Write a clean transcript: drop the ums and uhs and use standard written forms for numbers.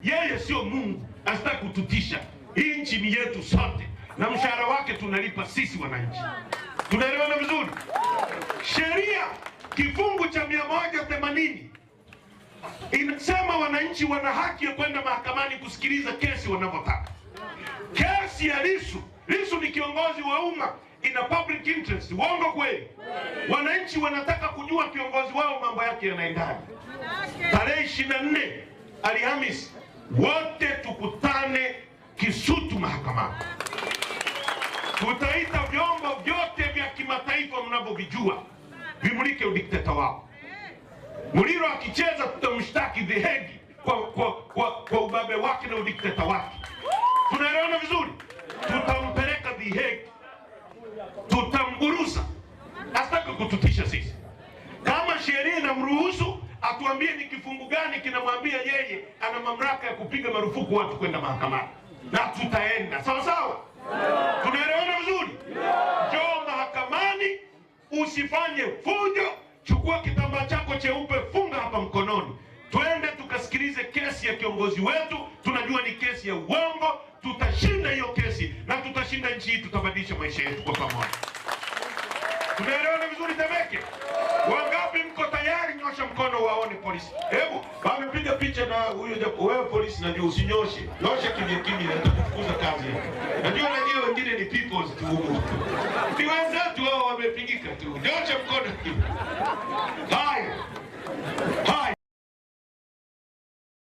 Yeye sio Mungu, asitaki kututisha. Hii nchi ni yetu sote, na mshahara wake tunalipa sisi wananchi. Tunaelewana vizuri? Sheria kifungu cha 180 inasema wananchi wana haki ya kwenda mahakamani kusikiliza kesi wanavyotaka. Kesi ya Lissu ni kiongozi wa umma, ina public interest. Uongo kweli? Wananchi wanataka kujua kiongozi wao mambo yake yanaendaje. Tarehe 24 Alhamisi wote tukutane Kisutu mahakamani. Tutaita vyombo vyote vya kimataifa mnavyovijua vimulike udikteta wao. Muliro akicheza tutamshtaki The Hague kwa ubabe wake na udikteta wake. Tunaelewana vizuri? Tutampeleka The Hague, tutamburuza, asitaki kututisha sisi. Kama sheria inamruhusu atuambie ni kifungu gani kinamwambia yeye ana mamlaka ya kupiga marufuku watu kwenda mahakamani, na tutaenda sawa sawa. Tunaelewana vizuri? Njoo mahakamani, usifanye fujo, chukua kitambaa chako cheupe, funga hapa mkononi, twende tukasikilize kesi ya kiongozi wetu. Tunajua ni kesi ya uongo, tutashinda hiyo kesi na tutashinda nchi hii, tutabadilisha maisha yetu kwa pamoja. Tunaelewana vizuri Temeke? Wangapi mko tayari? Nyosha mkono waone polisi. Hebu wamepiga picha na huyo japo. Wewe polisi najua usinyoshe. Nyosha kimya nitakufukuza kazi. Najua wengine ni peoples tu. Ni wenzetu wao wamepingika tu. Nyosha mkono. Haya.